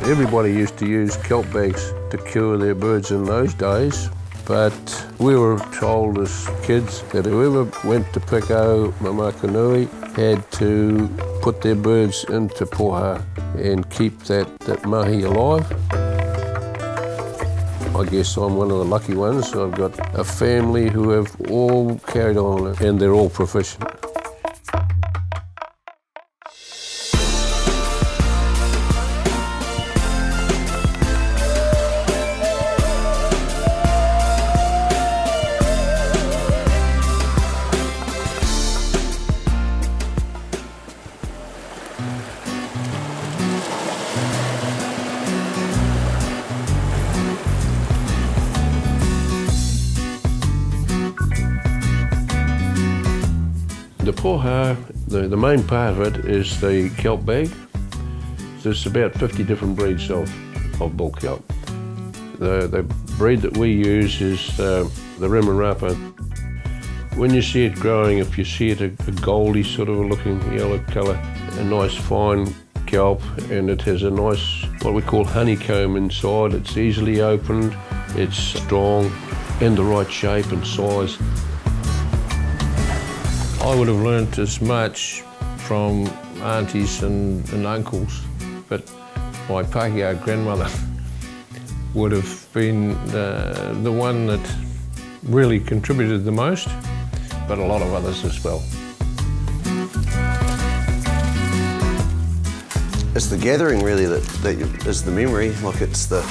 Everybody used to use kelp bags to cure their birds in those days, but we were told as kids that whoever went to Piko Mamakanui had to put their birds into Pōhā and keep that mahi alive. I guess I'm one of the lucky ones. I've got a family who have all carried on and they're all proficient. The Pōhā, the main part of it is the kelp bag. There's about 50 different breeds of bull kelp. The breed that we use is the Remarapa. When you see it growing, if you see it a goldy sort of looking yellow colour, a nice fine kelp, and it has a nice, what we call honeycomb inside. It's easily opened, it's strong, and the right shape and size. I would have learnt as much from aunties and uncles, but my Pākehā grandmother would have been the one that really contributed the most, but a lot of others as well. It's the gathering really that is the memory. Like it's the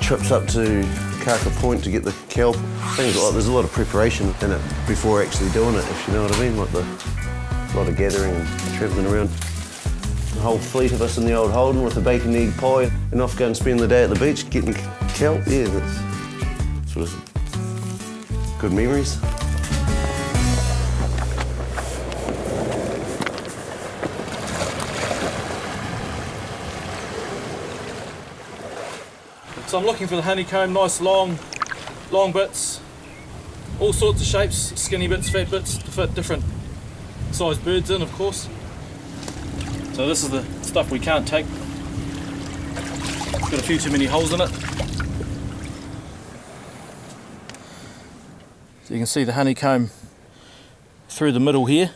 trips up to Kaka Point to get the kelp. Things like there's a lot of preparation in it before actually doing it, if you know what I mean. Like a lot of gathering and travelling around. The whole fleet of us in the old Holden with a bacon egg pie and off go and spend the day at the beach getting kelp. Yeah, that's sort of good memories. So I'm looking for the honeycomb, nice long bits, all sorts of shapes, skinny bits, fat bits, to fit different sized birds in, of course. So this is the stuff we can't take. It's got a few too many holes in it. So you can see the honeycomb through the middle here,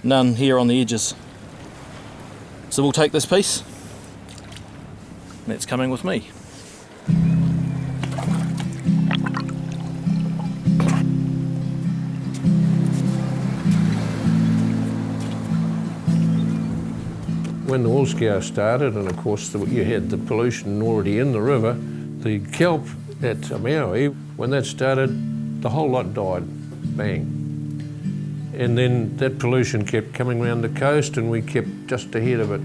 none here on the edges. So we'll take this piece. That's coming with me. When the wool scour started, and of course you had the pollution already in the river, the kelp at Maui, when that started, the whole lot died, bang. And then that pollution kept coming around the coast and we kept just ahead of it.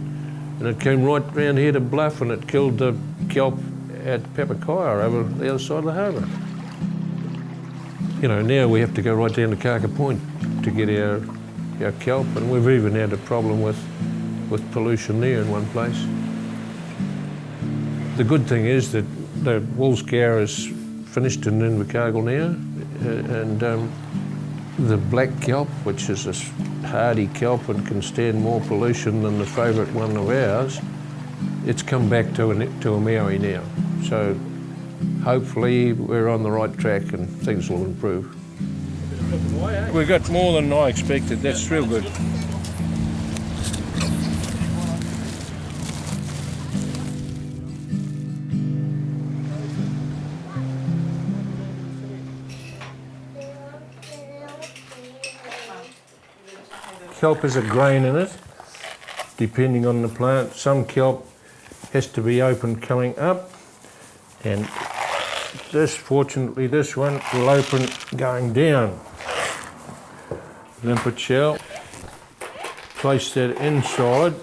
And it came right round here to Bluff and it killed the kelp at Papakaya over the other side of the harbour. You know, now we have to go right down to Kaka Point to get our kelp, and we've even had a problem with pollution there in one place. The good thing is that the wool scour is finished in Invercargill now, and the black kelp, which is this hardy kelp and can stand more pollution than the favourite one of ours, it's come back to a Maui now. So hopefully we're on the right track and things will improve. We got more than I expected, that's real good. Kelp has a grain in it, depending on the plant. Some kelp has to be open coming up, and fortunately this one will open going down. Limpet shell, place that inside.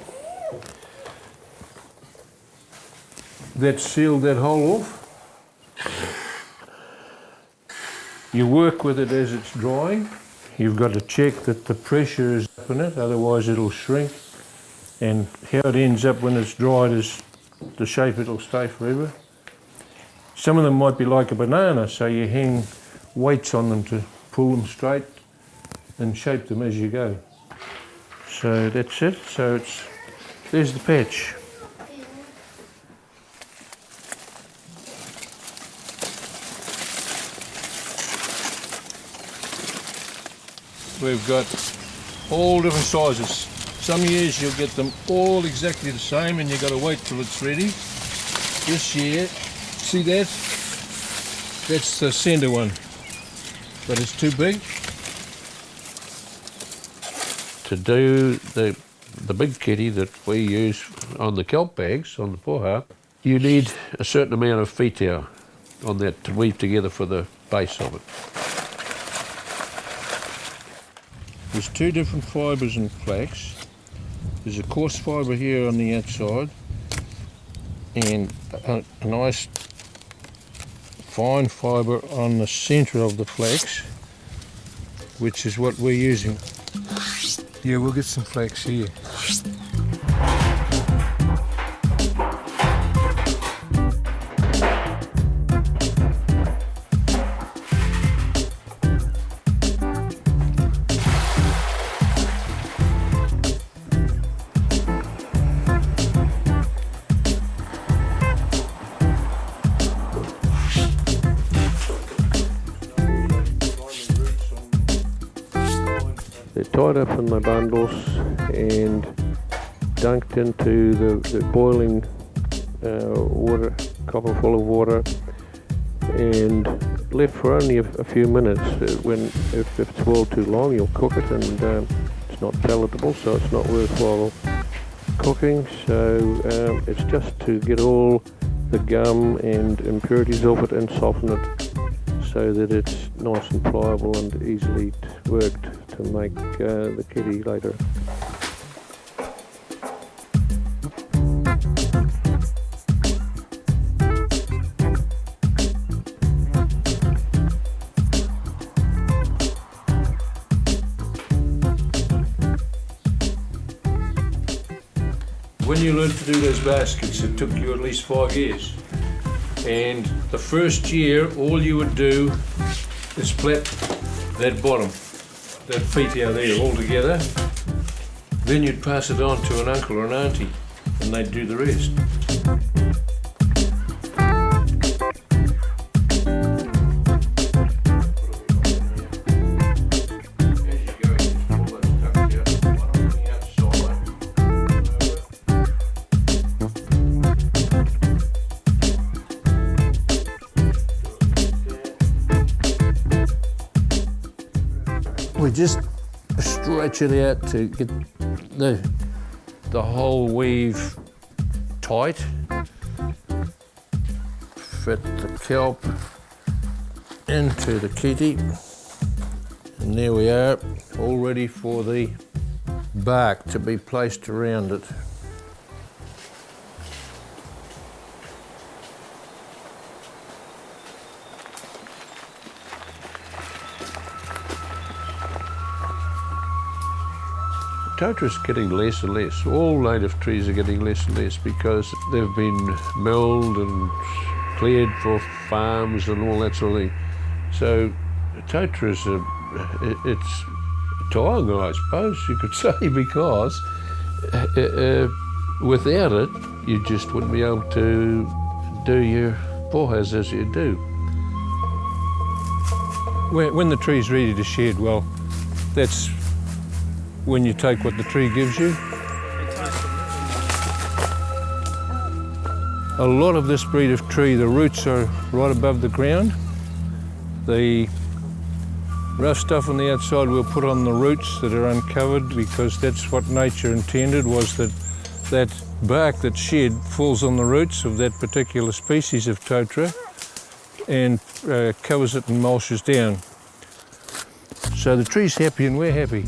That sealed that hole off. You work with it as it's drying. You've got to check that the pressure is up in it, otherwise it'll shrink. And how it ends up when it's dried is the shape it'll stay forever. Some of them might be like a banana, so you hang weights on them to pull them straight and shape them as you go. So that's it. So it's There's the patch. We've got all different sizes. Some years you'll get them all exactly the same and you've got to wait till it's ready. This year, see that? That's the centre one, but it's too big. To do the big kitty that we use on the kelp bags, on the Pōhā, you need a certain amount of wheatea on that to weave together for the base of it. There's two different fibres in flax. There's a coarse fibre here on the outside and a nice fine fibre on the centre of the flax, which is what we're using. Yeah, we'll get some flax here. They're tied up in the bundles and dunked into the boiling water, copper full of water, and left for only a few minutes. If it's boiled too long, you'll cook it and it's not palatable, so it's not worthwhile cooking. So it's just to get all the gum and impurities off it and soften it so that it's nice and pliable and easily worked to make the kitty later. When you learned to do those baskets, it took you at least 5 years. And the first year, all you would do is split that bottom, that feet out there all together. Then you'd pass it on to an uncle or an auntie, and they'd do the rest. We just stretch it out to get the whole weave tight. Fit the kelp into the kitty. And there we are, all ready for the bark to be placed around it. Totara's getting less and less. All native trees are getting less and less because they've been milled and cleared for farms and all that sort of thing. So Totara's it's taonga, I suppose you could say, because without it, you just wouldn't be able to do your pōhās as you do. When the tree's ready to shed, well, that's when you take what the tree gives you. A lot of this breed of tree, the roots are right above the ground. The rough stuff on the outside we'll put on the roots that are uncovered, because that's what nature intended, was that bark that's shed falls on the roots of that particular species of Totara and covers it and mulches down. So the tree's happy and we're happy.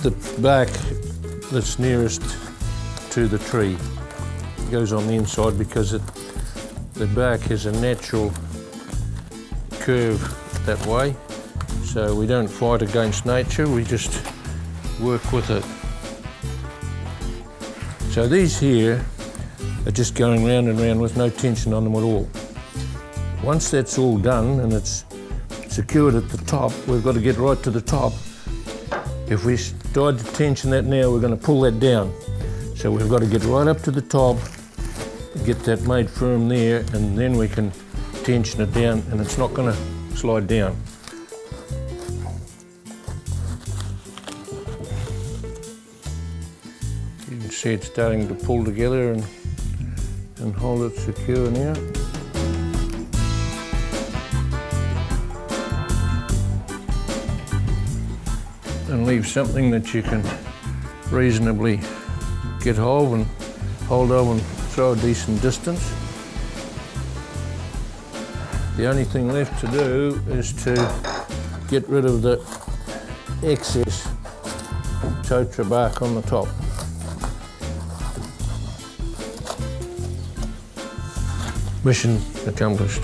The bark that's nearest to the tree goes on the inside because The bark has a natural curve that way, so we don't fight against nature, we just work with it. So these here are just going round and round with no tension on them at all. Once that's all done and it's secured at the top, we've got to get right to the top. If we start to tension that now, we're going to pull that down. So we've got to get right up to the top, get that made firm there, and then we can tension it down and it's not going to slide down. You can see it's starting to pull together and hold it secure now. And leave something that you can reasonably get hold of and throw a decent distance. The only thing left to do is to get rid of the excess totra bark on the top. Mission accomplished.